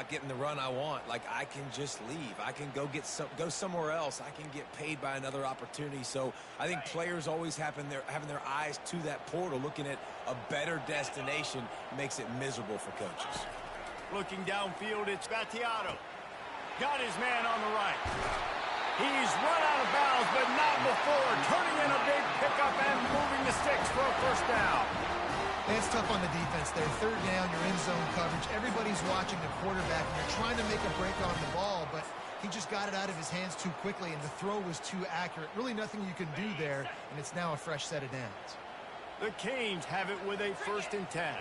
not getting the run I want, like I can just leave. I can go somewhere else. I can get paid by another opportunity. So I think players always having their eyes to that portal, looking at a better destination, makes it miserable for coaches. Looking downfield, it's Battiato. Got his man on the right. He's run out of bounds, but not before turning in a big pickup and moving the sticks for a first down. It's tough on the defense there. Third down, you're in zone coverage. Everybody's watching the quarterback, and you're trying to make a break on the ball, but he just got it out of his hands too quickly, and the throw was too accurate. Really nothing you can do there, and it's now a fresh set of downs. The Canes have it with a 1st and 10.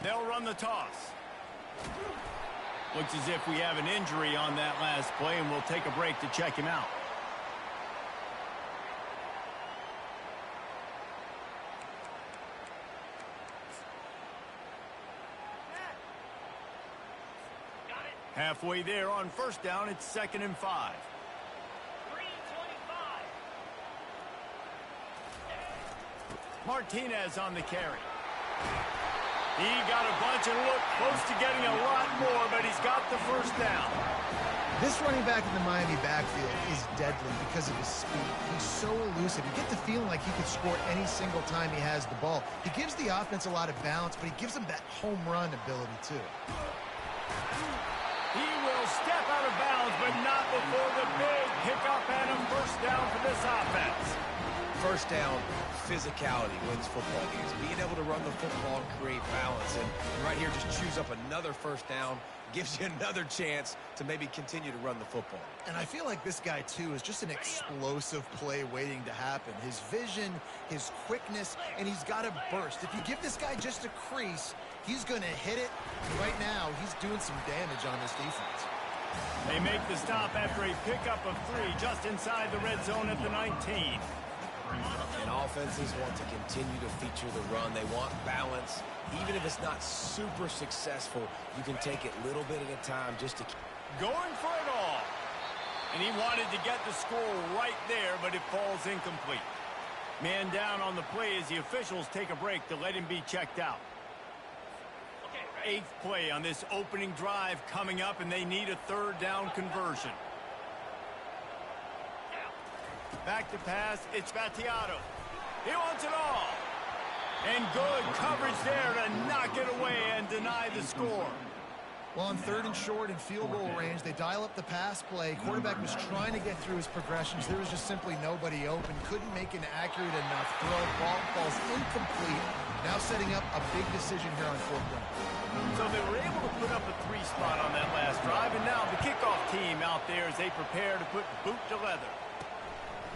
They'll run the toss. Looks as if we have an injury on that last play, and we'll take a break to check him out. Halfway there on first down, it's 2nd and 5. 3:25. Martinez on the carry. He got a bunch and looked close to getting a lot more, but he's got the first down. This running back in the Miami backfield is deadly because of his speed. He's so elusive. You get the feeling like he could score any single time he has the ball. He gives the offense a lot of balance, but he gives them that home run ability too. He will step out of bounds, but not before the big pickup and a first down for this offense. First down, physicality wins football games. Being able to run the football and create balance. And right here, just choose up another first down, gives you another chance to maybe continue to run the football. And I feel like this guy, too, is just an explosive play waiting to happen. His vision, his quickness, and he's got a burst. If you give this guy just a crease, he's going to hit it. And right now, he's doing some damage on this defense. They make the stop after a pickup of 3 just inside the red zone at the 19. And offenses want to continue to feature the run. They want balance. Even if it's not super successful, you can take it little bit at a time just to keep going for it all. And he wanted to get the score right there, but it falls incomplete. Man down on the play as the officials take a break to let him be checked out. 8th play on this opening drive coming up, and they need a 3rd down conversion. Back to pass, it's Battiato. He wants it all. And good coverage there to knock it away and deny the score. Well, on 3rd and short and field goal range, they dial up the pass play. Quarterback was trying to get through his progressions. There was just simply nobody open. Couldn't make an accurate enough throw. Ball falls incomplete. Now setting up a big decision here on 4th down. So they were able to put up a 3 spot on that last drive, and now the kickoff team out there as they prepare to put boot to leather.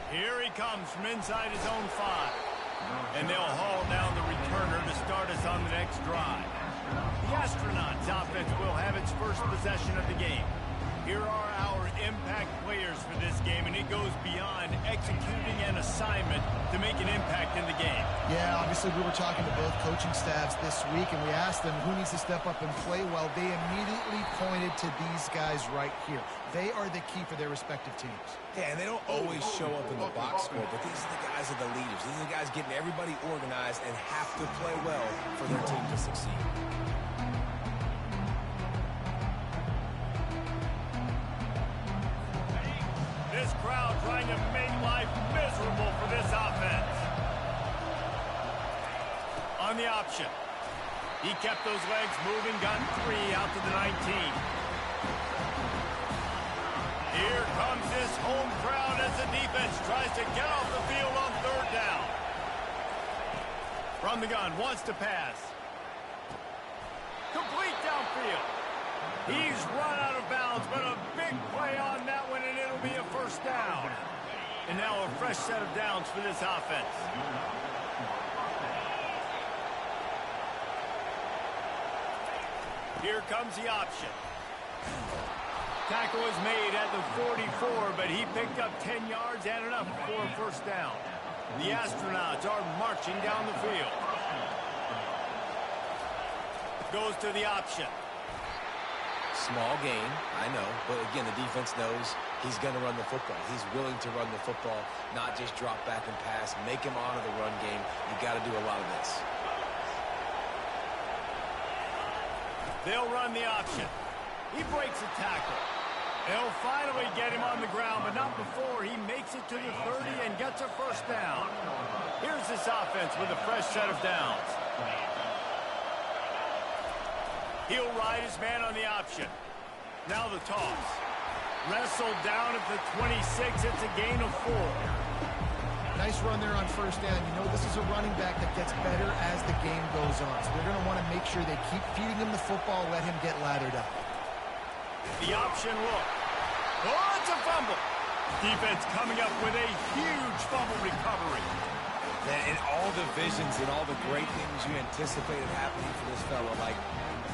Here he comes from inside his own 5. And they'll haul down the returner to start us on the next drive. The Astronauts offense will have its first possession of the game. Here are our impact players for this game, and it goes beyond executing an assignment to make an impact in the game. Yeah, obviously we were talking to both coaching staffs this week, and we asked them who needs to step up and play well. They immediately pointed to these guys right here. They are the key for their respective teams. Yeah, and they don't always show up in the box score, but these are the guys that are the leaders. These are the guys getting everybody organized and have to play well for their team to succeed. This crowd trying to make life miserable for this offense. On the option. He kept those legs moving, got 3 out to the 19. Here comes this home crowd as the defense tries to get off the field on 3rd down. From the gun, wants to pass. Complete downfield. He's run out of bounds, but a big play on that one, and it'll be a first down. And now a fresh set of downs for this offense. Here comes the option. Tackle was made at the 44, but he picked up 10 yards and enough for a first down. The Astronauts are marching down the field. Goes to the option. Small gain, I know, but again, the defense knows he's going to run the football. He's willing to run the football, not just drop back and pass, make him honor the run game. You got to do a lot of this. They'll run the option. He breaks a tackle. They'll finally get him on the ground, but not before he makes it to the 30 and gets a first down. Here's this offense with a fresh set of downs. He'll ride his man on the option. Now the toss. Wrestled down at the 26. It's a gain of 4. Nice run there on first down. You know this is a running back that gets better as the game goes on. So they're going to want to make sure they keep feeding him the football, let him get laddered up. The option look. Oh, it's a fumble. Defense coming up with a huge fumble recovery. And in all divisions and all the great things you anticipated happening for this fella, like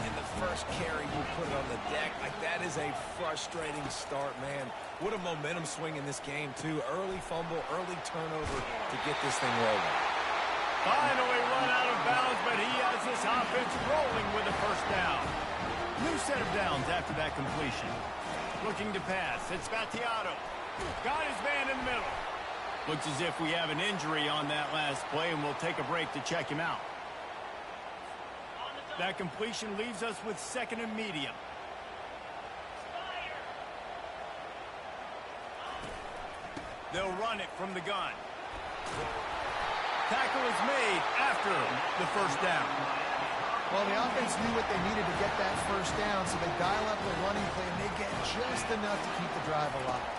in the first carry you put it on the deck, like that is a frustrating start, man. What a momentum swing in this game, too. Early fumble, early turnover to get this thing rolling. Finally run out of bounds, but he has this offense rolling with a first down. New set of downs after that completion. Looking to pass. It's Battiato. Got his man in the middle. Looks as if we have an injury on that last play, and we'll take a break to check him out. That completion leaves us with second and medium. They'll run it from the gun. Tackle is made after the first down. Well, the offense knew what they needed to get that first down, so they dial up the running play, and they get just enough to keep the drive alive.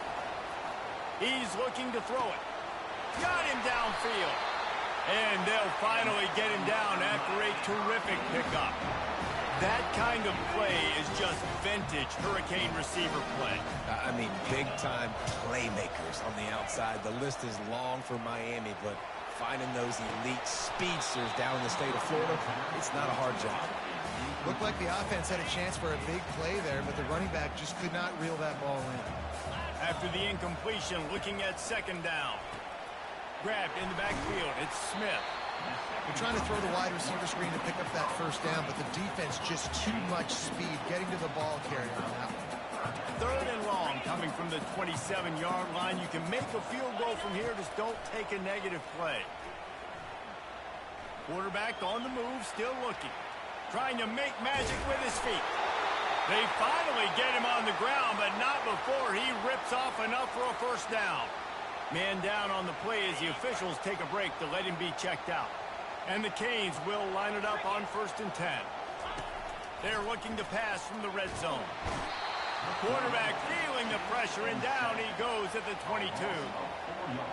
He's looking to throw it. Got him downfield. And they'll finally get him down after a terrific pickup. That kind of play is just vintage Hurricane receiver play. I mean, big-time playmakers on the outside. The list is long for Miami, but finding those elite speedsters down in the state of Florida, it's not a hard job. Looked like the offense had a chance for a big play there, but the running back just could not reel that ball in. After the incompletion, looking at second down. Grabbed in the backfield. It's Smith. They're trying to throw the wide receiver screen to pick up that first down, but the defense just too much speed getting to the ball carrier on that one. Third and long coming from the 27-yard line. You can make a field goal from here. Just don't take a negative play. Quarterback on the move, still looking. Trying to make magic with his feet. They finally get him on the ground, but not before he rips off enough for a first down. Man down on the play as the officials take a break to let him be checked out. And the Canes will line it up on 1st and 10. They're looking to pass from the red zone. Quarterback feeling the pressure, and down he goes at the 22.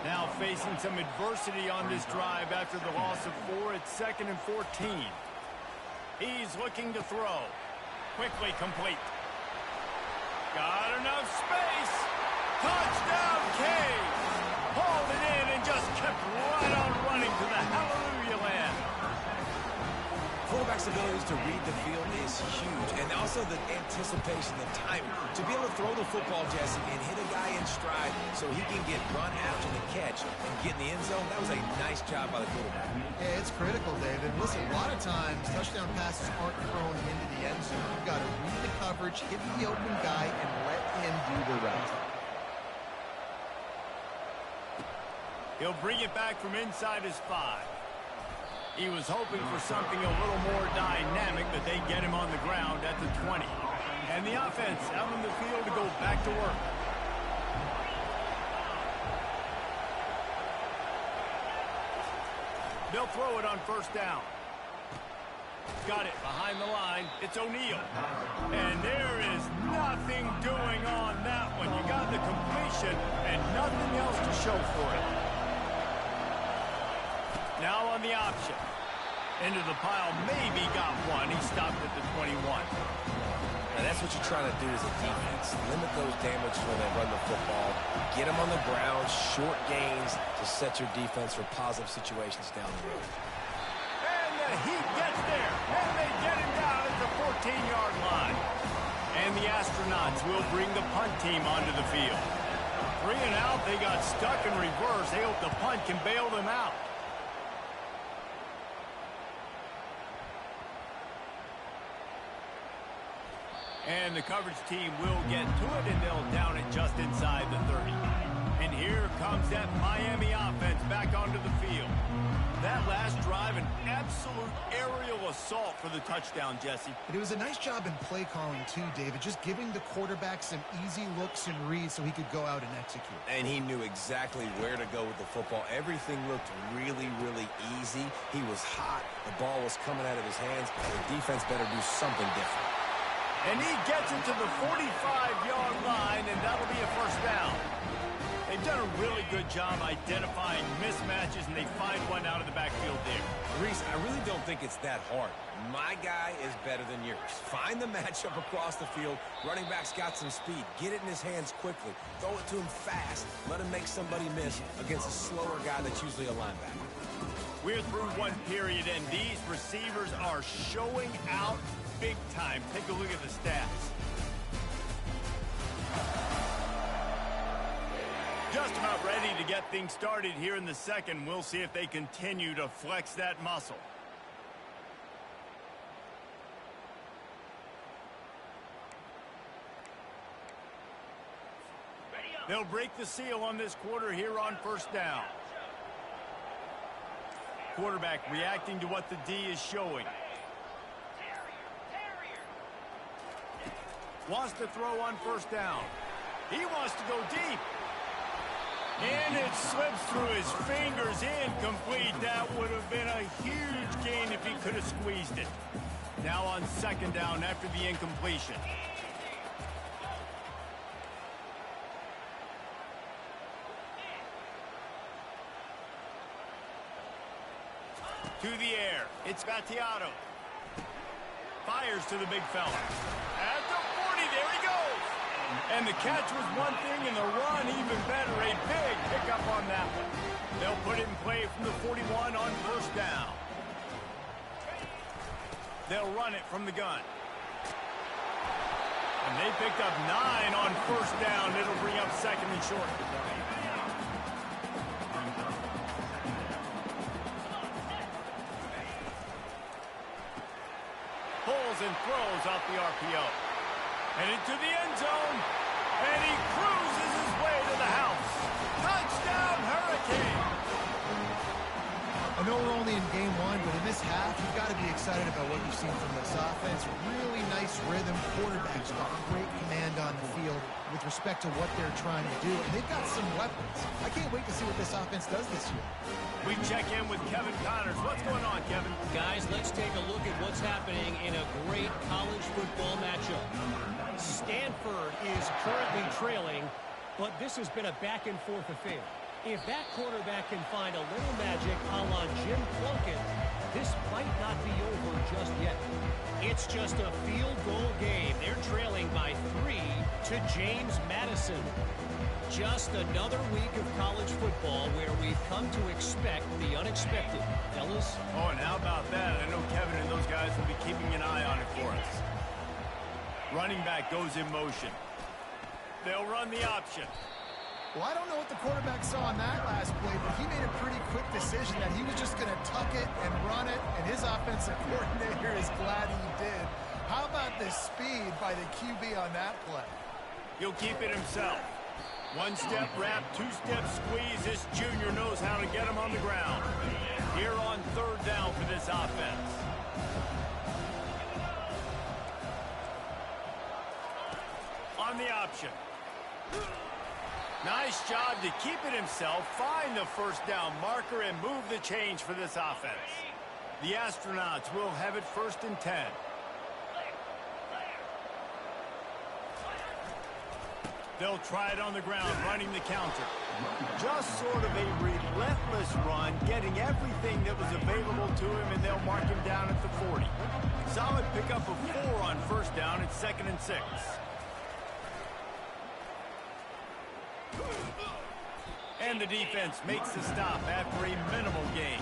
Now facing some adversity on this drive after the loss of 4 at 2nd and 14. He's looking to throw. Quickly complete. Got enough space. Touchdown, Canes. Hauled it in and just kept right on running to the hallelujah land. Quarterback's abilities to read the field is huge, and also the anticipation, the timing. To be able to throw the football, Jesse, and hit a guy in stride so he can get run after the catch and get in the end zone, that was a nice job by the quarterback. Yeah, it's critical, David. Listen, a lot of times touchdown passes aren't thrown into the end zone. You've got to read the coverage, hit the open guy, and let him do the rest. He'll bring it back from inside his 5. He was hoping for something a little more dynamic, but they get him on the ground at the 20. And the offense out on the field to go back to work. They'll throw it on first down. Got it behind the line. It's O'Neal. And there is nothing doing on that one. You got the completion and nothing else to show for it. Now on the option. Into the pile, maybe got one. He stopped at the 21. And that's what you're trying to do as a defense. Limit those damages when they run the football. Get them on the ground, short gains to set your defense for positive situations down the road. And the Heat gets there. And they get him down at the 14-yard line. And the Astronauts will bring the punt team onto the field. 3 and out, they got stuck in reverse. They hope the punt can bail them out. And the coverage team will get to it, and they'll down it just inside the 30. And here comes that Miami offense back onto the field. That last drive, an absolute aerial assault for the touchdown, Jesse. But it was a nice job in play calling too, David, just giving the quarterback some easy looks and reads so he could go out and execute. And he knew exactly where to go with the football. Everything looked really, really easy. He was hot. The ball was coming out of his hands. The defense better do something different. And he gets it to the 45-yard line, and that'll be a first down. They've done a really good job identifying mismatches, and they find one out of the backfield there. Reese, I really don't think it's that hard. My guy is better than yours. Find the matchup across the field. Running back's got some speed. Get it in his hands quickly. Throw it to him fast. Let him make somebody miss against a slower guy that's usually a linebacker. We're through one period, and these receivers are showing out big time. Take a look at the stats. Just about ready to get things started here in the second. We'll see if they continue to flex that muscle. They'll break the seal on this quarter here on first down. Quarterback reacting to what the D is showing. Wants to throw on first down. He wants to go deep. And it slips through his fingers, incomplete. That would have been a huge gain if he could have squeezed it. Now on second down after the incompletion. To the air. It's Gattiato. Fires to the big fella. At the 40, there he goes. And the catch was one thing, and the run even better. A big pickup on that one. They'll put it in play from the 41 on first down. They'll run it from the gun. And they picked up 9 on first down. It'll bring up second and short. Pulls and throws off the RPO. And into the end zone. And he cruises his way to the house. Touchdown, Hurricane! I know we're only in game one, but in this half, you've got to be excited about what you've seen from this offense. Really nice rhythm. Quarterbacks got great command on the field with respect to what they're trying to do. And they've got some weapons. I can't wait to see what this offense does this year. We check in with Kevin Connors. What's going on, Kevin? Guys, let's take a look at what's happening in a great college football matchup. Stanford is currently trailing, but this has been a back-and-forth affair. If that quarterback can find a little magic a la Jim Plunkett, this might not be over just yet. It's just a field goal game. They're trailing by 3 to James Madison. Just another week of college football where we've come to expect the unexpected. Fellas? Oh, and how about that? I know Kevin and those guys will be keeping an eye on it for us. Running back goes in motion. They'll run the option. Well, I don't know what the quarterback saw on that last play, but he made a pretty quick decision that he was just going to tuck it and run it, and his offensive coordinator is glad he did. How about the speed by the QB on that play? He'll keep it himself. One-step wrap, two-step squeeze. This junior knows how to get him on the ground. Here on third down for this offense. On the option. Nice job to keep it himself, find the first down marker, and move the change for this offense. The Astronauts will have it 1st and 10. They'll try it on the ground, running the counter. Just sort of a relentless run, getting everything that was available to him, and they'll mark him down at the 40. Solid pickup of 4 on first down. It's 2nd and 6. And the defense makes the stop after a minimal gain.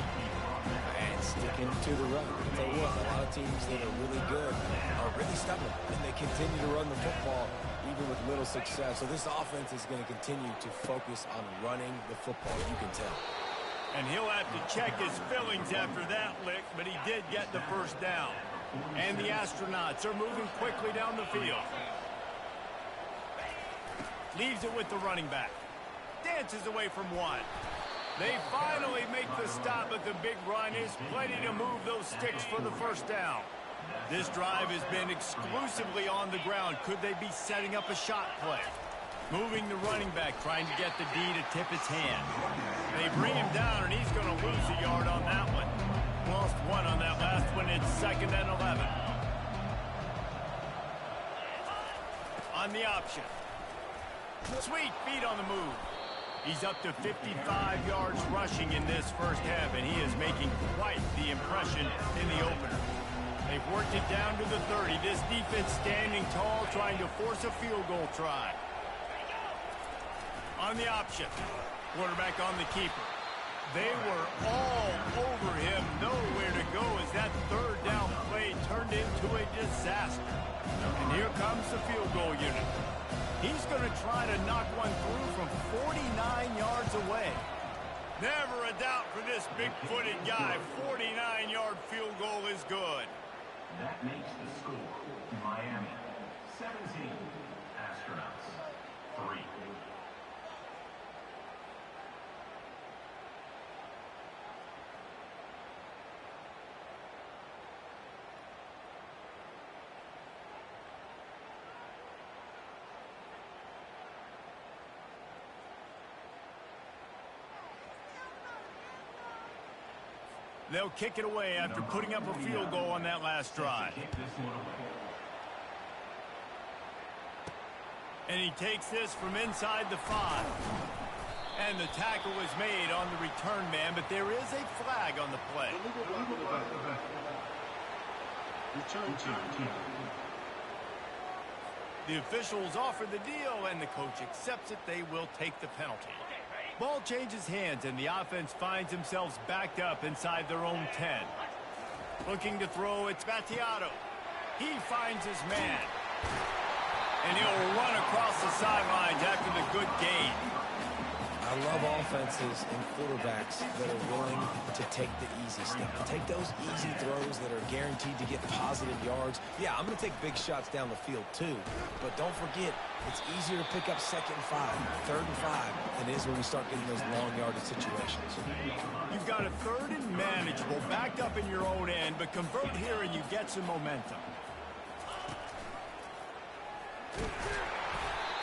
And sticking to the run. I'll tell you what, a lot of teams that are really good are really stubborn, and they continue to run the football even with little success. So this offense is going to continue to focus on running the football, you can tell. And he'll have to check his fillings after that lick, but he did get the first down. And the Astronauts are moving quickly down the field. Leaves it with the running back. dances away from one. They finally make the stop, but the big run is plenty to move those sticks for the first down. This drive has been exclusively on the ground. Could they be setting up a shot play? Moving the running back, trying to get the D to tip his hand. They bring him down, and he's going to lose a yard on that one. Lost one on that last one. It's 2nd and 11. On the option. Sweet feet on the move. He's up to 55 yards rushing in this first half, and he is making quite the impression in the opener. They've worked it down to the 30. This defense standing tall, trying to force a field goal try. On the option. Quarterback on the keeper. They were all over him. Nowhere to go as that third down play turned into a disaster. And here comes the field goal unit. He's going to try to knock one through from 49 yards away. Never a doubt for this big-footed guy. 49-yard field goal is good. That makes the score Miami 17, Astronauts 3. They'll kick it away after putting up a field goal on that last drive. And he takes this from inside the 5. And the tackle is made on the return man, but there is a flag on the play. The officials offer the deal, and the coach accepts it. They will take the penalty. Ball changes hands, and the offense finds themselves backed up inside their own 10. Looking to throw, it's Battiato. He finds his man. And he'll run across the sidelines after the good gain. I love offenses and quarterbacks that are willing to take the easy step, to take those easy throws that are guaranteed to get positive yards. Yeah, I'm going to take big shots down the field too, but don't forget, it's easier to pick up 2nd and 5, 3rd and 5 than it is when we start getting those long yardage situations. You've got a 3rd and manageable, backed up in your own end, but convert here and you get some momentum.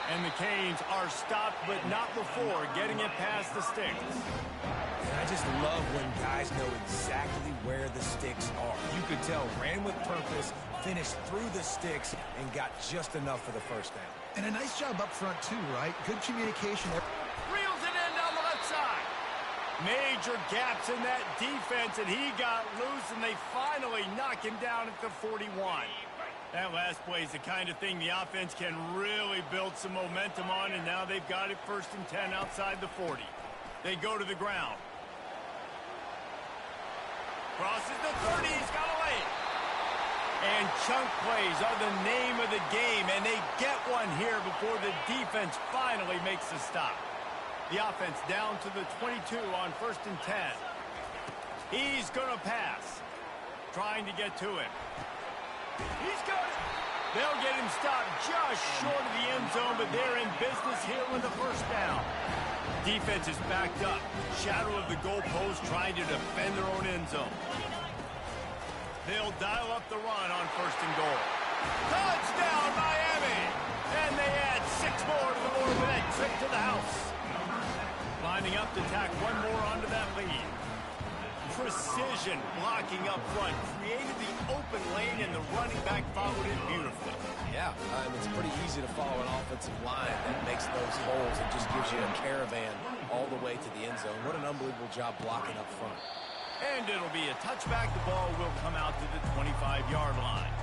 And the Canes are stopped, but not before getting it past the sticks. And I just love when guys know exactly where the sticks are. You could tell, ran with purpose, finished through the sticks, and got just enough for the first down. And a nice job up front, too, right? Good communication. Reels it in down the left side. Major gaps in that defense, and he got loose, and they finally knock him down at the 41. That last play is the kind of thing the offense can really build some momentum on, and now they've got it 1st and 10 outside the 40. They go to the ground. Crosses the 30, he's got a lane. And chunk plays are the name of the game, and they get one here before the defense finally makes the stop. The offense down to the 22 on 1st and 10. He's going to pass. Trying to get to him. He's got it. They'll get him stopped just short of the end zone, but they're in business here with the first down. Defense is backed up. Shadow of the goalpost trying to defend their own end zone. They'll dial up the run on 1st and goal. Touchdown, Miami! And they add 6 more to the board with that trip to the house. Lining up to tack one more onto that lead. Precision blocking up front, created the open lane, and the running back followed it beautifully. Yeah, it's pretty easy to follow an offensive line that makes those holes and just gives you a caravan all the way to the end zone. What an unbelievable job blocking up front. And it'll be a touchback. The ball will come out to the 25-yard line.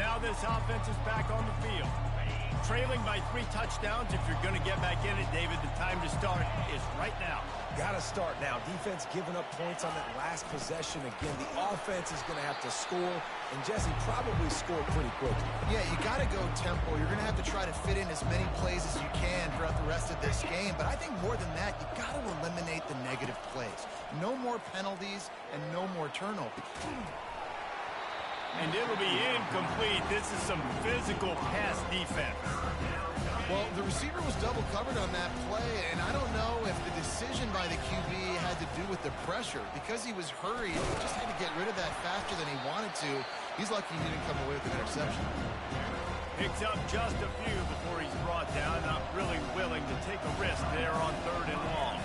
Now this offense is back on the field. Trailing by 3 touchdowns. If you're going to get back in it, David, the time to start is right now. Got to start now. Defense giving up points on that last possession. Again, the offense is going to have to score, and Jesse probably score pretty quickly. Yeah, you got to go tempo. You're going to have to try to fit in as many plays as you can throughout the rest of this game. But I think more than that, you got to eliminate the negative plays. No more penalties and no more turnovers. And it'll be incomplete. This is some physical pass defense. Well, the receiver was double covered on that play, and I don't know if the decision by the QB had to do with the pressure. Because he was hurried, he just had to get rid of that faster than he wanted to. He's lucky he didn't come away with an interception. Picks up just a few before he's brought down. Not really willing to take a risk there on 3rd and long.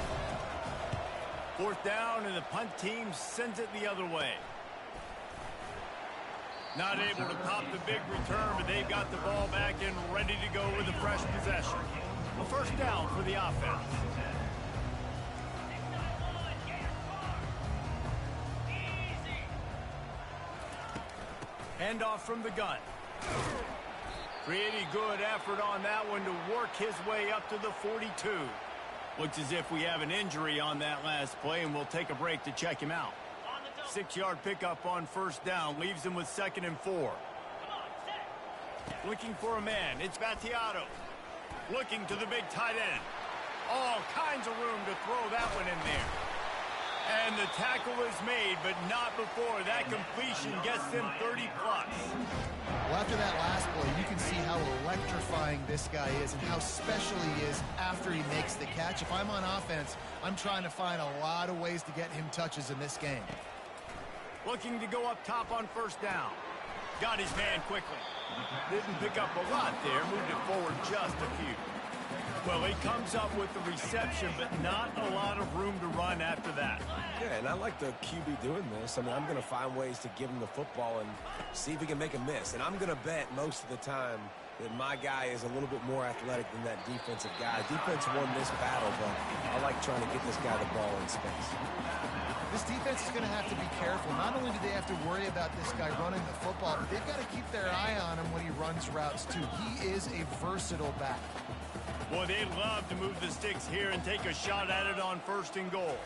4th down, and the punt team sends it the other way. Not able to pop the big return, but they've got the ball back and ready to go with a fresh possession. A 1st down for the offense. Handoff from the gun. Pretty good effort on that one to work his way up to the 42. Looks as if we have an injury on that last play, and we'll take a break to check him out. 6-yard pickup on 1st down, leaves him with 2nd and 4. Looking for a man, it's Battiato. Looking to the big tight end. All kinds of room to throw that one in there. And the tackle is made, but not before that completion gets them 30+. Well, after that last play, you can see how electrifying this guy is and how special he is after he makes the catch. If I'm on offense, I'm trying to find a lot of ways to get him touches in this game. Looking to go up top on 1st down. Got his man quickly. Didn't pick up a lot there. Moved it forward just a few. Well, he comes up with the reception, but not a lot of room to run after that. Yeah, and I like the QB doing this. I mean, I'm going to find ways to give him the football and see if he can make a miss. And I'm going to bet most of the time that my guy is a little bit more athletic than that defensive guy. Defense won this battle, but I like trying to get this guy the ball in space. This defense is going to have to be careful. Not only do they have to worry about this guy running the football, but they've got to keep their eye on him when he runs routes, too. He is a versatile back. Boy, they'd love to move the sticks here and take a shot at it on 1st and goal.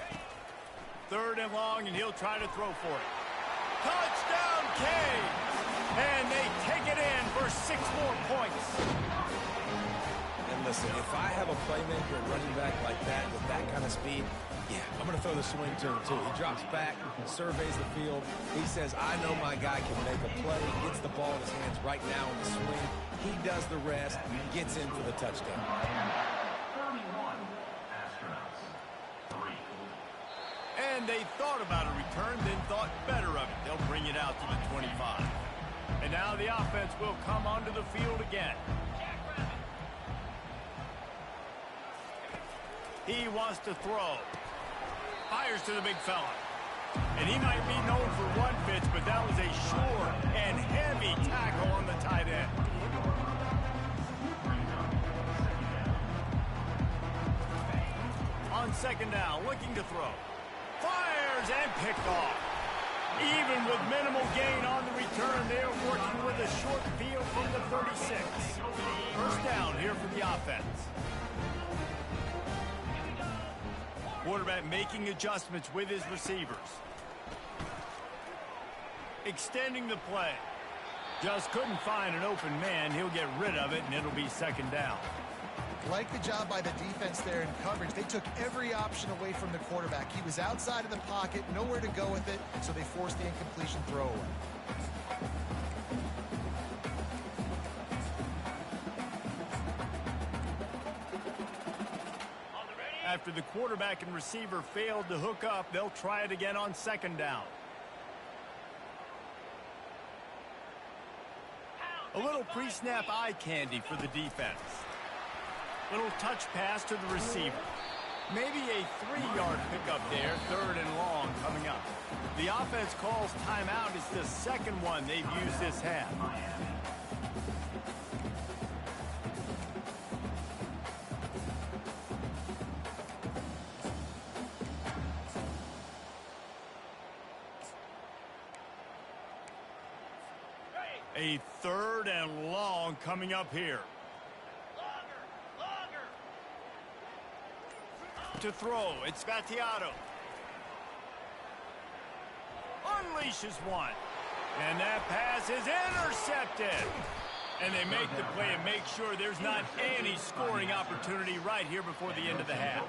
3rd and long, and he'll try to throw for it. Touchdown, Canes! And they take it in for 6 more points. And listen, if I have a playmaker running back like that with that kind of speed, yeah, I'm going to throw the swing to him, too. He drops back, surveys the field. He says, I know my guy can make a play. Gets the ball in his hands right now in the swing. He does the rest, gets in for the touchdown. 31, Astronauts. 3. And they thought about a return, then thought better of it. They'll bring it out to the 25. And now the offense will come onto the field again. He wants to throw. Fires to the big fella. And he might be known for one pitch, but that was a short and heavy tackle on the tight end. On 2nd down, looking to throw. Fires and picked off. Even with minimal gain on the return, they're working with a short field from the 36. 1st down here for the offense. Quarterback making adjustments with his receivers. Extending the play. Just couldn't find an open man. He'll get rid of it, and it'll be 2nd down. Like the job by the defense there in coverage. They took every option away from the quarterback. He was outside of the pocket, nowhere to go with it, so they forced the incompletion throwaway. After the quarterback and receiver failed to hook up, they'll try it again on 2nd down. A little pre-snap eye candy for the defense. Little touch pass to the receiver. Maybe a 3-yard pickup there, 3rd and long coming up. The offense calls timeout. It's the 2nd one they've used this half. A 3rd and long coming up here. To throw, it's Battiato. Unleashes one. And that pass is intercepted. And they make the play and make sure there's not any scoring opportunity right here before the end of the half.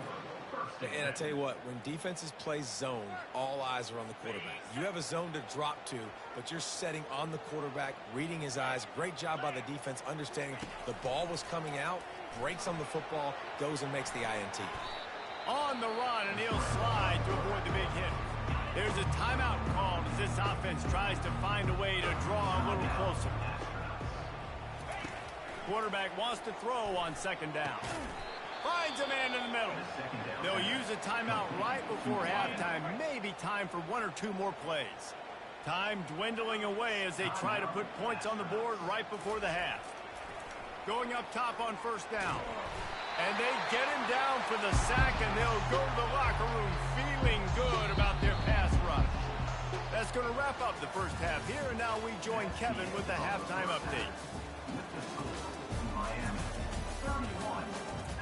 And I tell you what, when defenses play zone, all eyes are on the quarterback. You have a zone to drop to, but you're setting on the quarterback, reading his eyes. Great job by the defense, understanding the ball was coming out, breaks on the football, goes and makes the INT. On the run, and he'll slide to avoid the big hit. There's a timeout called as this offense tries to find a way to draw a little closer. Quarterback wants to throw on second down. Finds a man in the middle. They'll use a timeout right before halftime. Maybe time for one or two more plays. Time dwindling away as they try to put points on the board right before the half. Going up top on first down. And they get him down for the sack, and they'll go to the locker room feeling good about their pass rush. That's going to wrap up the first half here, and now we join Kevin with the halftime update.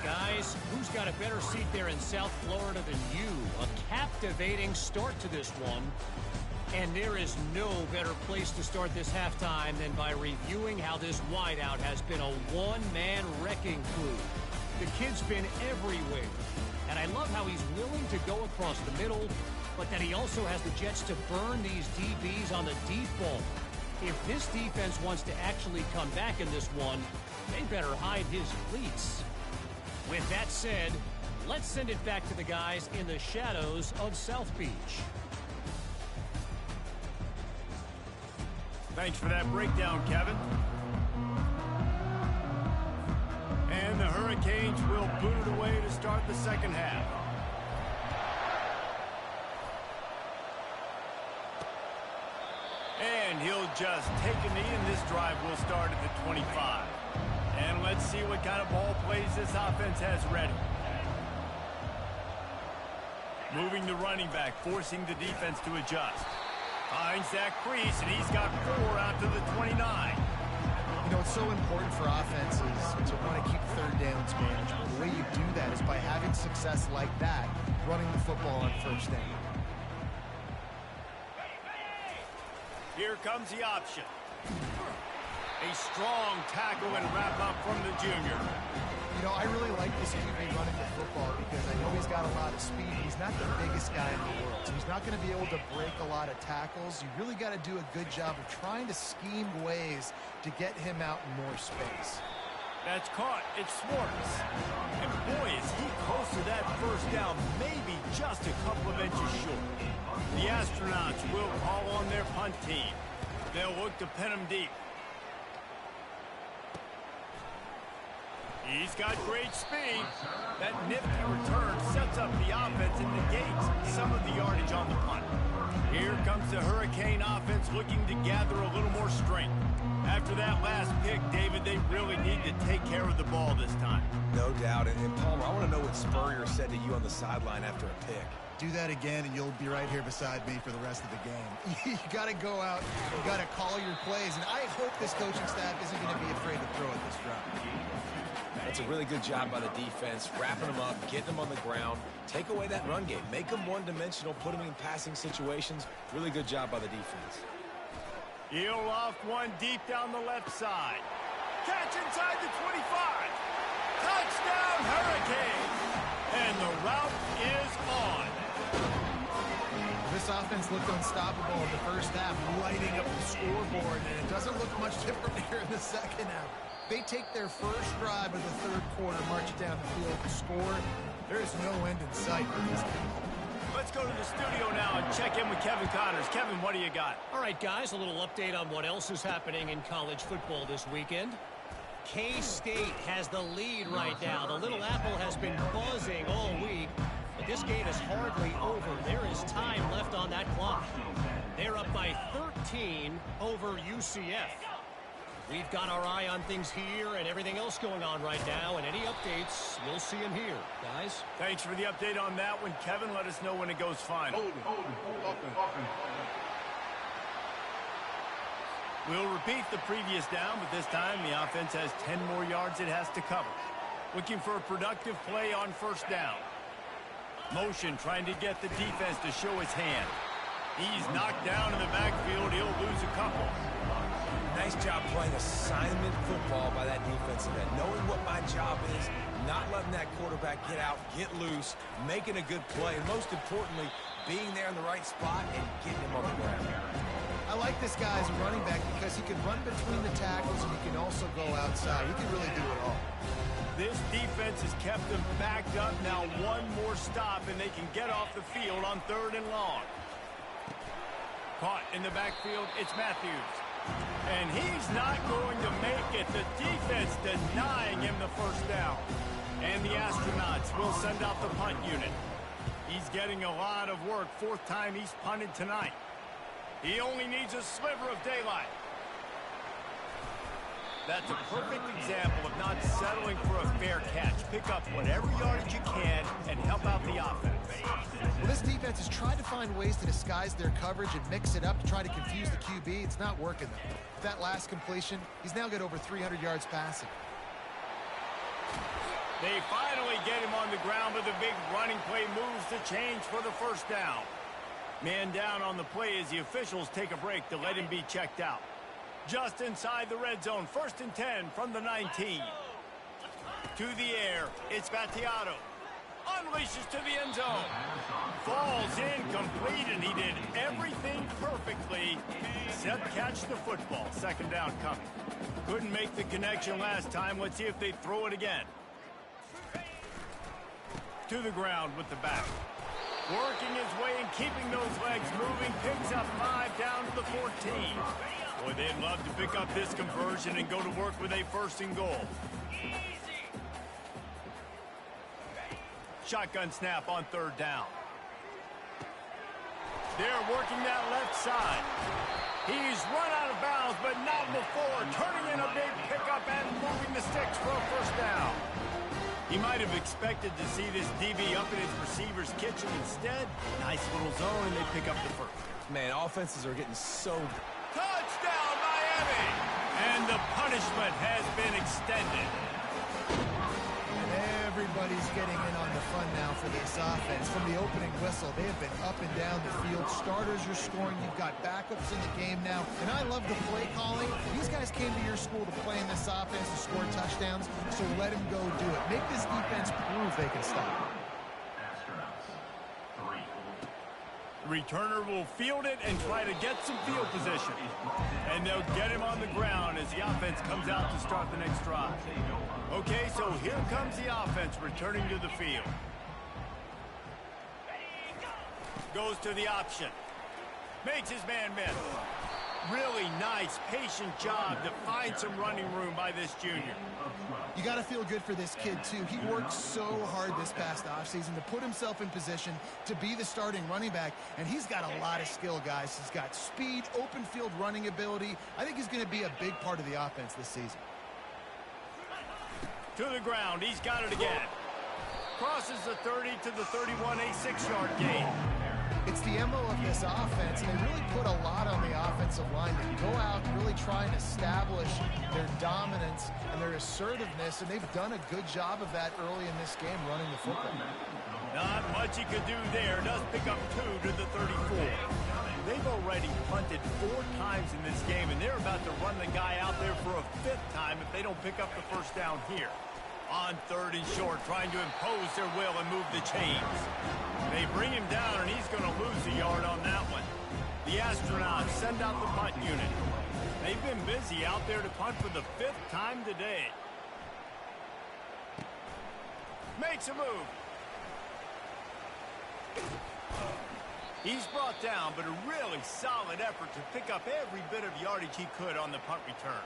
Guys, who's got a better seat there in South Florida than you? A captivating start to this one. And there is no better place to start this halftime than by reviewing how this wideout has been a one-man wrecking crew. The kid's been everywhere. And I love how he's willing to go across the middle, but that he also has the jets to burn these DBs on the deep ball. If this defense wants to actually come back in this one, they better hide his cleats. With that said, let's send it back to the guys in the shadows of South Beach. Thanks for that breakdown, Kevin. And the Hurricanes will boot it away to start the second half. And he'll just take a knee, and this drive will start at the 25. And let's see what kind of ball plays this offense has ready. Moving the running back, forcing the defense to adjust. Finds that crease, and he's got 4 out to the 29. You know, it's so important for offenses to want to keep third downs manageable. The way you do that is by having success like that, running the football on first down. Here comes the option. A strong tackle and wrap up from the junior. You know, I really like this QB running the football because I know he's got a lot of speed. He's not the biggest guy in the world, so he's not going to be able to break a lot of tackles. You really got to do a good job of trying to scheme ways to get him out in more space. That's caught. It's Swartz. And boy, is he close to that first down, maybe just a couple of inches short. The Astronauts will call on their punt team. They'll look to pin him deep. He's got great speed. That nifty return sets up the offense and negates some of the yardage on the punt. Here comes the Hurricane offense looking to gather a little more strength. After that last pick, David, they really need to take care of the ball this time. No doubt. And Palmer, I want to know what Spurrier said to you on the sideline after a pick. Do that again, and you'll be right here beside me for the rest of the game. You got to go out. You got to call your plays. And I hope this coaching staff isn't going to be afraid to throw at this drop. That's a really good job by the defense, wrapping them up, getting them on the ground, take away that run game, make them one-dimensional, put them in passing situations. Really good job by the defense. He'll loft one deep down the left side. Catch inside the 25. Touchdown, Hurricanes. And the route is on. This offense looked unstoppable in the first half, lighting up the scoreboard, and it doesn't look much different here in the second half. They take their first drive of the third quarter, march down the field to score. There is no end in sight for this game. Let's go to the studio now and check in with Kevin Connors. Kevin, what do you got? All right, guys, a little update on what else is happening in college football this weekend. K-State has the lead right now. The Little Apple has been buzzing all week, but this game is hardly over. There is time left on that clock. They're up by 13 over UCF. We've got our eye on things here and everything else going on right now, and any updates, you'll see them here, guys. Thanks for the update on that one, Kevin. Let us know when it goes final. We'll repeat the previous down, but this time the offense has 10 more yards it has to cover. Looking for a productive play on first down. Motion trying to get the defense to show his hand. He's knocked down in the backfield. He'll lose a couple. Nice job playing assignment football by that defensive end. Knowing what my job is, not letting that quarterback get out, get loose, making a good play, and most importantly, being there in the right spot and getting him on the ground. I like this guy as a running back because he can run between the tackles and he can also go outside. He can really do it all. This defense has kept them backed up. Now one more stop, and they can get off the field on 3rd and long. Caught in the backfield, it's Matthews. And he's not going to make it. The defense denying him the first down. And the Astronauts will send out the punt unit. He's getting a lot of work. 4th time he's punted tonight. He only needs a sliver of daylight. That's a perfect example of not settling for a fair catch. Pick up whatever yardage you can and help out the offense. Well, this defense has tried to find ways to disguise their coverage and mix it up to try to confuse the QB. It's not working, though. That last completion, he's now got over 300 yards passing. They finally get him on the ground, but the big running play moves the change for the first down. Man down on the play as the officials take a break to let him be checked out. Just inside the red zone, 1st and 10 from the 19. To the air, it's Battiato. Unleashes to the end zone. Falls incomplete, and he did everything perfectly except catch the football. 2nd down coming. Couldn't make the connection last time. Let's see if they throw it again. To the ground with the back. Working his way and keeping those legs moving. Picks up 5 down to the 14. Boy, they'd love to pick up this conversion and go to work with a 1st and goal. Shotgun snap on 3rd down. They're working that left side. He's run out of bounds, but not before. Turning in a big pickup and moving the sticks for a 1st down. He might have expected to see this DB up in his receiver's kitchen. Instead, nice little zone, and they pick up the 1st. Man, offenses are getting so... Touchdown, Miami! And the punishment has been extended. Everybody's getting in on the fun now for this offense. From the opening whistle, they have been up and down the field. Starters are scoring. You've got backups in the game now. And I love the play calling. These guys came to your school to play in this offense to score touchdowns, so let them go do it. Make this defense prove they can stop it. Returner will field it and try to get some field position. And they'll get him on the ground as the offense comes out to start the next drive. Okay, so here comes the offense returning to the field. Goes to the option. Makes his man miss. Really nice, patient job to find some running room by this junior. You got to feel good for this kid, too. He worked so hard this past offseason to put himself in position to be the starting running back, and he's got a lot of skill, guys. He's got speed, open field running ability. I think he's going to be a big part of the offense this season. To the ground, he's got it again. Crosses the 30 to the 31, a 6-yard gain. It's the MO of this offense, and they really put a lot on the offensive line. They go out and really try and establish their dominance and their assertiveness, and they've done a good job of that early in this game running the football. Not much he could do there. Does pick up 2 to the 34. They've already punted 4 times in this game, and they're about to run the guy out there for a 5th time if they don't pick up the 1st down here. On 3rd and short, trying to impose their will and move the chains. They bring him down, and he's going to lose a yard on that one. The Astronauts send out the punt unit. They've been busy out there to punt for the 5th time today. Makes a move. He's brought down, but a really solid effort to pick up every bit of yardage he could on the punt return.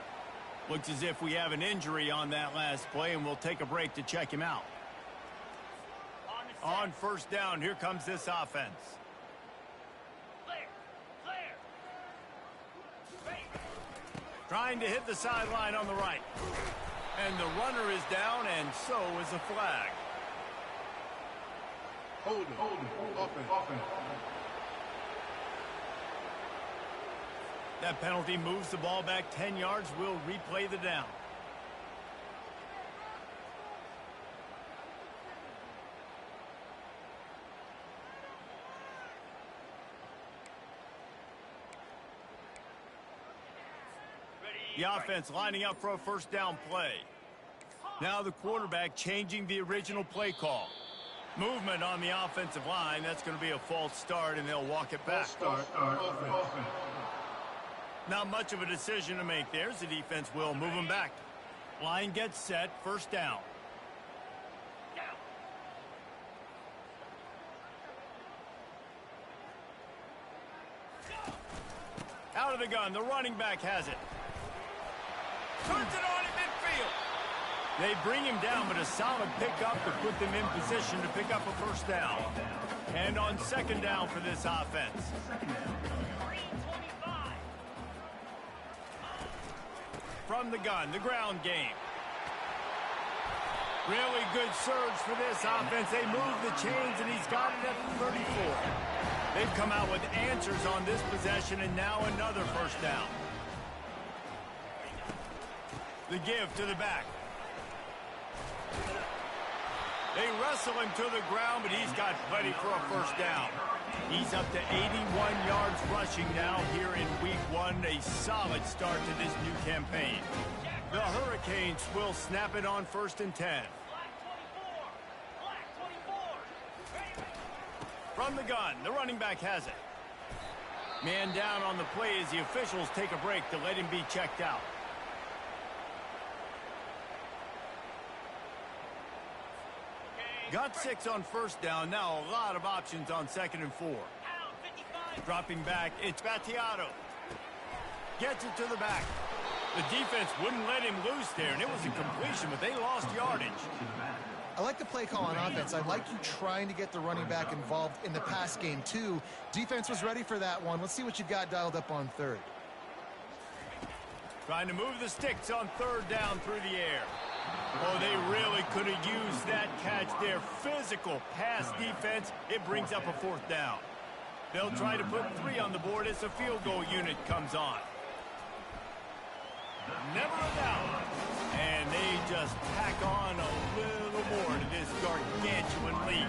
Looks as if we have an injury on that last play, and we'll take a break to check him out. On 1st down, here comes this offense. Trying to hit the sideline on the right. And the runner is down, and so is a flag. Holding, offense. That penalty moves the ball back 10 yards. We'll replay the down. The offense lining up for a 1st down play. Now the quarterback changing the original play call. Movement on the offensive line. That's going to be a false start, and they'll walk it back. Offense. Not much of a decision to make. There's the defense will move him back. Line gets set. First down. Out of the gun. The running back has it. Turns it on in midfield. They bring him down, but a solid pickup to put them in position to pick up a first down. And on second down for this offense. From the gun, the ground game. Really good surge for this offense. They move the chains, and he's got it at the 34. They've come out with answers on this possession, and now another first down. The give to the back. They wrestle him to the ground, but he's got plenty for a first down. He's up to 81 yards rushing now here in week 1. A solid start to this new campaign. The Hurricanes will snap it on 1st and 10. From the gun, the running back has it. Man down on the play as the officials take a break to let him be checked out. Got 6 on first down. Now a lot of options on 2nd and 4. Dropping back, it's Battiato. Gets it to the back. The defense wouldn't let him loose there, and it was a completion, but they lost yardage. I like the play call on offense. I like you trying to get the running back involved in the pass game, too. Defense was ready for that one. Let's see what you got dialed up on 3rd. Trying to move the sticks on 3rd down through the air. Oh, they really could have used that catch there. Physical pass defense. It brings up a 4th down. They'll try to put 3 on the board as the field goal unit comes on. Never a doubt. And they just pack on a little more to this gargantuan lead.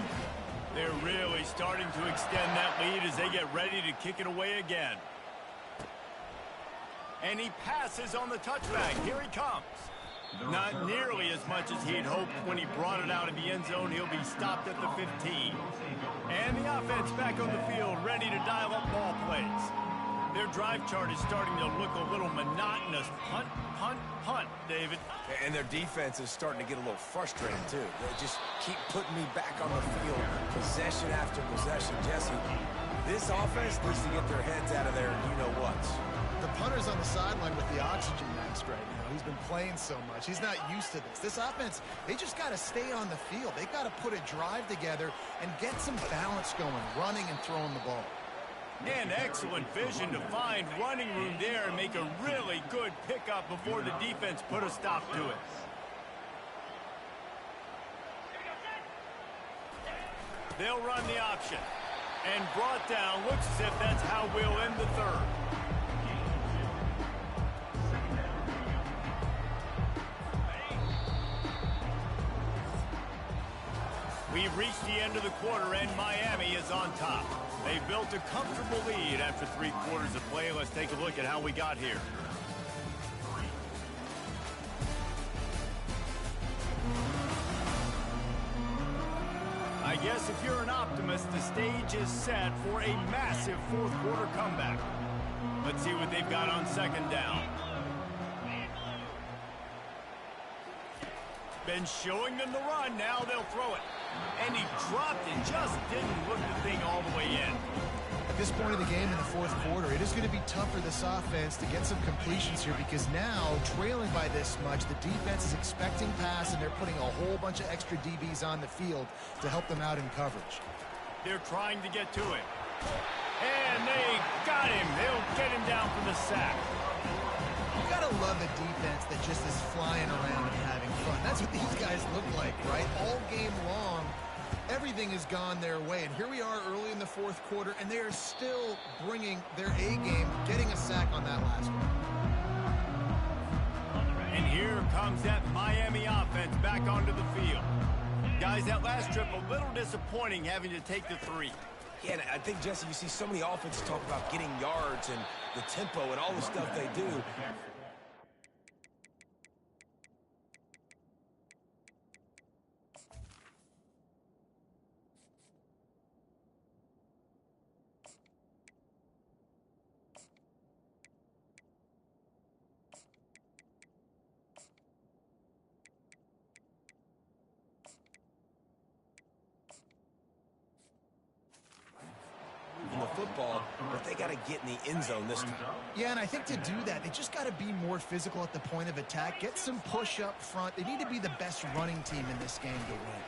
They're really starting to extend that lead as they get ready to kick it away again. And he passes on the touchback. Here he comes. Not nearly as much as he'd hoped when he brought it out of the end zone. He'll be stopped at the 15. And the offense back on the field, ready to dial up ball plays. Their drive chart is starting to look a little monotonous. Punt, punt, punt, David. And their defense is starting to get a little frustrated, too. They just keep putting me back on the field, possession after possession. Jesse, this offense needs to get their heads out of their you-know-whats. The punter's on the sideline with the oxygen mask right now. He's been playing so much. He's not used to this. This offense, they just got to stay on the field. They got to put a drive together and get some balance going, running and throwing the ball. And excellent vision to find running room there and make a really good pickup before the defense put a stop to it. They'll run the option. And brought down. Looks as if that's how we'll end the 3rd. We've reached the end of the quarter, and Miami is on top. They built a comfortable lead after 3 quarters of play. Let's take a look at how we got here. I guess if you're an optimist, the stage is set for a massive 4th quarter comeback. Let's see what they've got on 2nd down. Been showing them the run. Now they'll throw it. And he dropped it. Just didn't look the thing all the way in. At this point of the game in the 4th quarter, it is going to be tough for this offense to get some completions here because now, trailing by this much, the defense is expecting pass, and they're putting a whole bunch of extra DBs on the field to help them out in coverage. They're trying to get to him. And they got him. They'll get him down for the sack. You gotta love a defense that just is flying around and having fun. That's what these guys look like, right? All game long, everything has gone their way. And here we are early in the 4th quarter, and they are still bringing their A game, getting a sack on that last one. And here comes that Miami offense back onto the field. Guys, that last trip a little disappointing having to take the 3. Yeah, and I think, Jesse, you see so many offenses talk about getting yards and the tempo and all the stuff they do. football, but they got to get in the end zone this time. Yeah, and I think to do that, they just got to be more physical at the point of attack, get some push up front. They need to be the best running team in this game to win.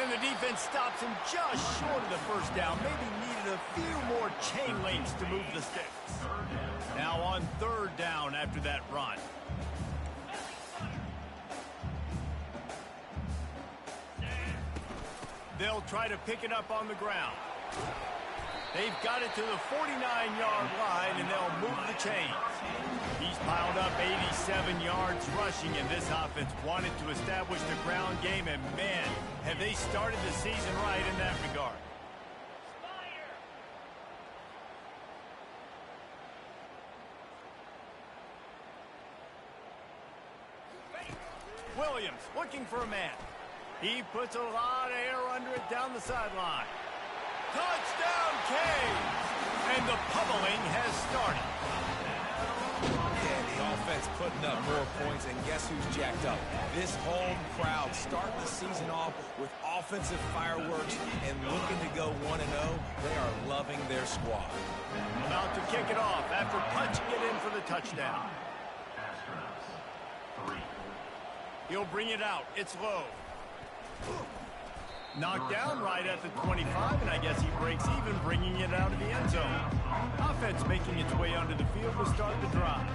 And the defense stops him just short of the first down. Maybe needed a few more chain links to move the sticks. Now on third down after that run. They'll try to pick it up on the ground. They've got it to the 49-yard line, and they'll move the chains. He's piled up 87 yards rushing, and this offense wanted to establish the ground game, and man, have they started the season right in that regard. Williams looking for a man. He puts a lot of air under it down the sideline. Touchdown, Canes! And the pummeling has started. Yeah, the offense putting up more points, and guess who's jacked up? This home crowd starting the season off with offensive fireworks and looking to go 1-0. They are loving their squad. About to kick it off after punching it in for the touchdown. He'll bring it out. It's low. Knocked down right at the 25, and I guess he breaks even, bringing it out of the end zone. Offense making its way onto the field to start the drive.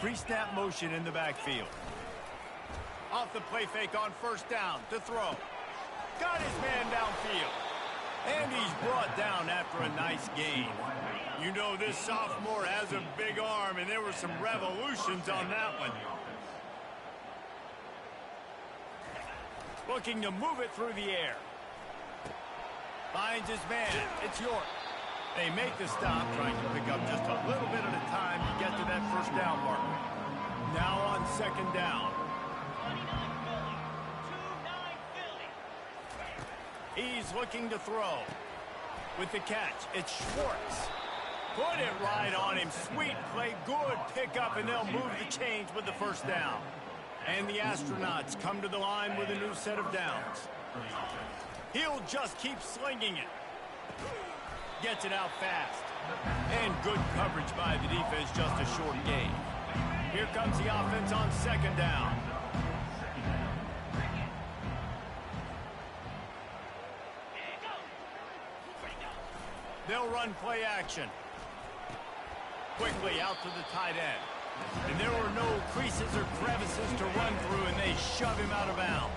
Pre-snap motion in the backfield. Off the play fake on first down to throw. Got his man downfield. And he's brought down after a nice gain. You know this sophomore has a big arm, and there were some revolutions on that one. Looking to move it through the air. Finds his man. It's York. They make the stop, trying to pick up just a little bit at a time to get to that first down marker. Now on second down. He's looking to throw. With the catch, it's Schwartz. Put it right on him. Sweet play, good pickup, and they'll move the chains with the first down. And the Astronauts come to the line with a new set of downs. He'll just keep slinging it. Gets it out fast. And good coverage by the defense, just a short gain. Here comes the offense on second down. They'll run play action. Quickly out to the tight end. And there were no creases or crevices to run through, and they shove him out of bounds.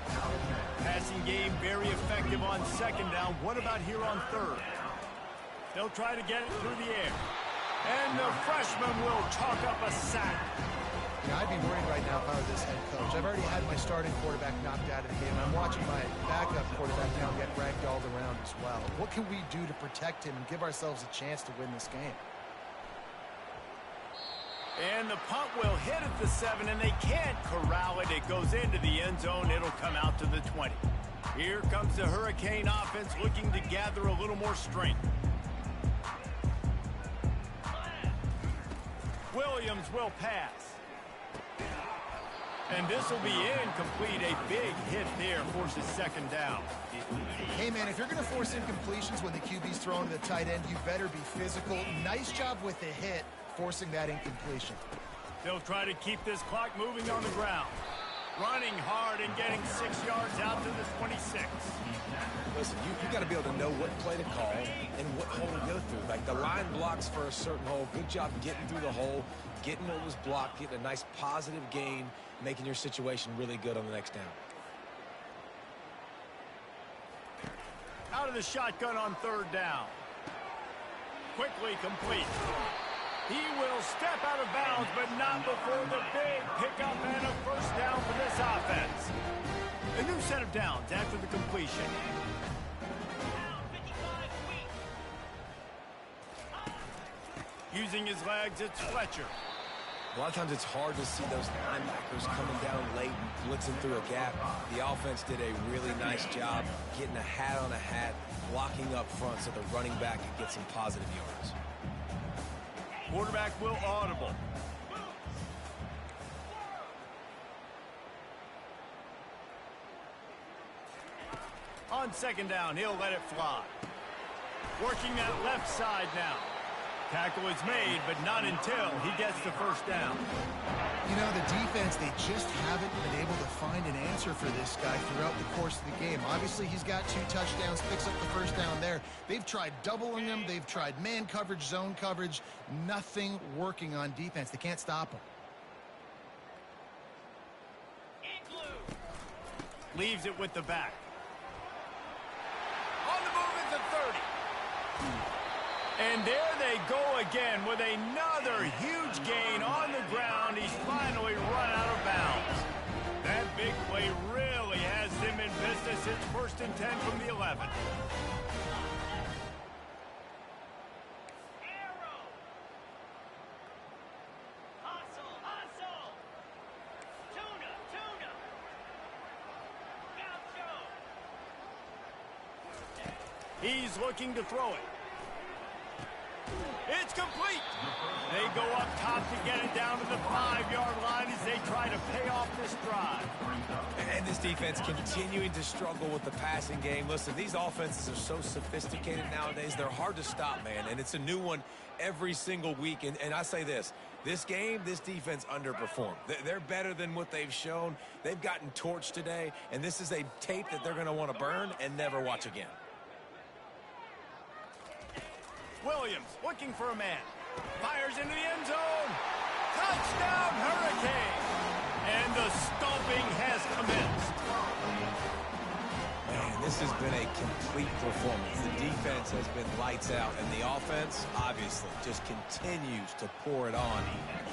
Passing game very effective on second down. What about here on third? They'll try to get it through the air. And the freshman will chalk up a sack. Yeah, I'd be worried right now if I were this head coach. I've already had my starting quarterback knocked out of the game. I'm watching my backup quarterback now get ragdolled around as well. What can we do to protect him and give ourselves a chance to win this game? And the punt will hit at the 7, and they can't corral it. It goes into the end zone. It'll come out to the 20. Here comes the Hurricane offense looking to gather a little more strength. Williams will pass. And this will be incomplete. A big hit there forces second down. Hey, man, if you're going to force incompletions when the QB's thrown to the tight end, you better be physical. Nice job with the hit, forcing that incompletion. They'll try to keep this clock moving on the ground. Running hard and getting 6 yards out to the 26. Listen, you got to be able to know what play to call and what hole to go through. Like the line blocks for a certain hole. Good job getting through the hole, getting what was blocked, getting a nice positive gain, making your situation really good on the next down. Out of the shotgun on third down. Quickly complete. He will step out of bounds, but not before the big pickup and a first down for this offense. A new set of downs after the completion. Using his legs, it's Fletcher. A lot of times it's hard to see those linebackers coming down late and blitzing through a gap. The offense did a really nice job getting a hat on a hat, blocking up front so the running back could get some positive yards. Quarterback will audible. On second down, he'll let it fly. Working that left side now. Tackle is made, but not until he gets the first down. You know, the defense, they just haven't been able to find an answer for this guy throughout the course of the game. Obviously, he's got 2 touchdowns, picks up the first down there. They've tried doubling him. They've tried man coverage, zone coverage. Nothing working on defense. They can't stop him. Leaves it with the back. On the move at the 30. And there they go again with another huge gain on the ground. He's finally run out of bounds. That big play really has them in business. It's 1st and 10 from the 11. He's looking to throw it. It's complete. They go up top to get it down to the 5-yard line as they try to pay off this drive. And this defense continuing to struggle with the passing game. Listen, these offenses are so sophisticated nowadays. They're hard to stop, man. And it's a new one every single week. And I say this game, this defense underperformed. They're better than what they've shown. They've gotten torched today. And this is a tape that they're going to want to burn and never watch again. Williams looking for a man. Fires into the end zone. Touchdown, Hurricane. And the stomping has commenced. Man, this has been a complete performance. The defense has been lights out, and the offense, obviously, just continues to pour it on.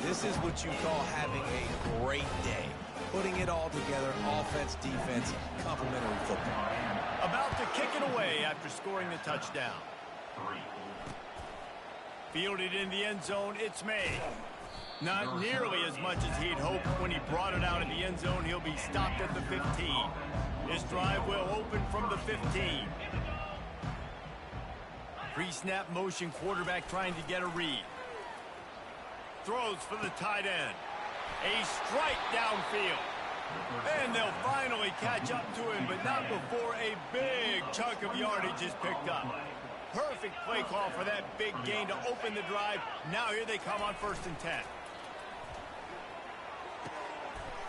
This is what you call having a great day. Putting it all together, offense, defense, complementary football. About to kick it away after scoring the touchdown. Fielded in the end zone, it's made. Not nearly as much as he'd hoped when he brought it out in the end zone. He'll be stopped at the 15. This drive will open from the 15. Pre-snap motion, quarterback trying to get a read. Throws for the tight end. A strike downfield. And they'll finally catch up to him, but not before a big chunk of yardage is picked up. Perfect play call for that big gain to open the drive. Now here they come on 1st and 10.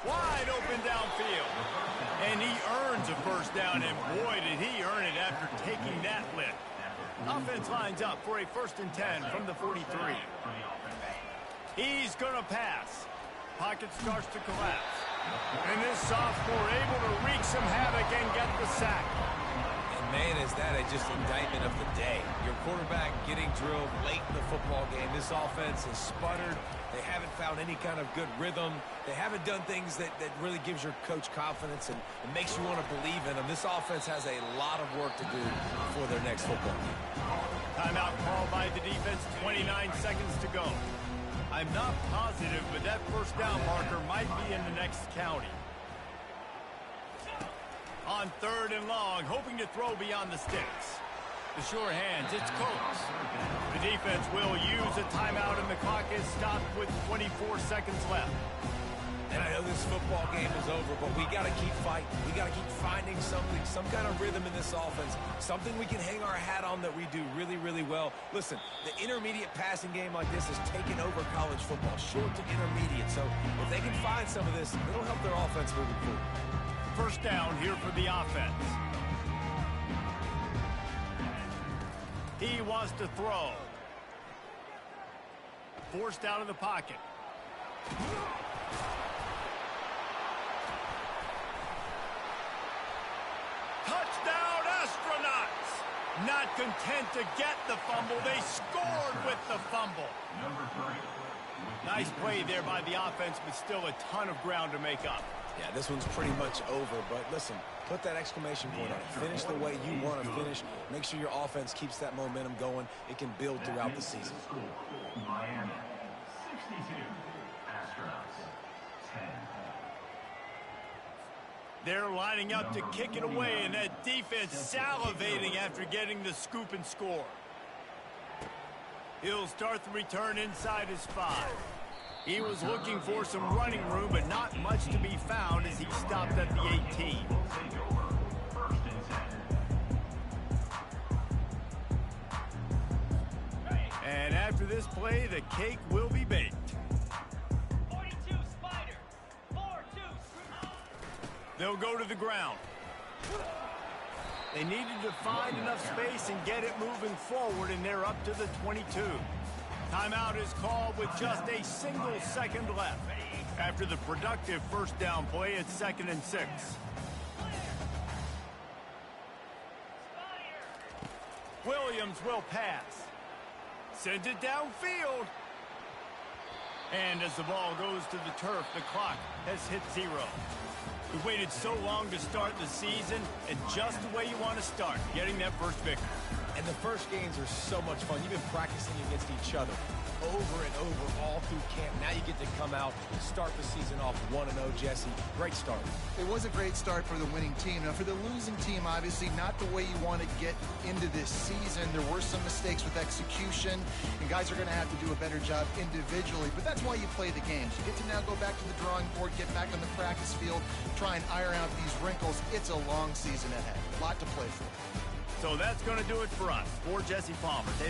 Wide open downfield. And he earns a first down, and boy, did he earn it after taking that lift. Offense lines up for a 1st and 10 from the 43. He's going to pass. Pocket starts to collapse. And this sophomore able to wreak some havoc and get the sack. Man, is that just indictment of the day. Your quarterback getting drilled late in the football game. This offense has sputtered. They haven't found any kind of good rhythm. They haven't done things that really gives your coach confidence and makes you want to believe in them. This offense has a lot of work to do for their next football game. Timeout called by the defense, 29 seconds to go. I'm not positive, but that first down marker might be in the next county. On 3rd and long, hoping to throw beyond the sticks. The sure hands, it's Coates. The defense will use a timeout, and the clock is stopped with 24 seconds left. And I know this football game is over, but we got to keep fighting. We got to keep finding something, some kind of rhythm in this offense, something we can hang our hat on that we do really, really well. Listen, the intermediate passing game like this has taken over college football, short to intermediate. So if they can find some of this, it'll help their offense moving forward. First down here for the offense. He wants to throw. Forced out of the pocket. Touchdown, Astronauts! Not content to get the fumble, they scored with the fumble. Nice play there by the offense, but still a ton of ground to make up. Yeah, this one's pretty much over, but listen, put that exclamation point on it. Finish the way you want to finish. Make sure your offense keeps that momentum going. It can build throughout the season. Miami, 62. Astronauts, 10. They're lining up to kick it away, and that defense salivating after getting the scoop and score. He'll start the return inside his 5. He was looking for some running room, but not much to be found as he stopped at the 18. after this play, the cake will be baked. 42 Spider. 4-2. They'll go to the ground. They needed to find enough space and get it moving forward, and they're up to the 22. Timeout is called with just a single second left after the productive first down play at 2nd and 6. Williams will pass. Sends it downfield. And as the ball goes to the turf, the clock has hit 0. We waited so long to start the season, and just the way you want to start, getting that first victory. And the first games are so much fun. You've been practicing against each other over and over all through camp. Now you get to come out and start the season off 1-0, Jesse. Great start. It was a great start for the winning team. Now, for the losing team, obviously not the way you want to get into this season. There were some mistakes with execution, and guys are going to have to do a better job individually. But that's why you play the games. You get to now go back to the drawing board, get back on the practice field, try and iron out these wrinkles. It's a long season ahead. A lot to play for. So that's going to do it for us. For Jesse Palmer, Dave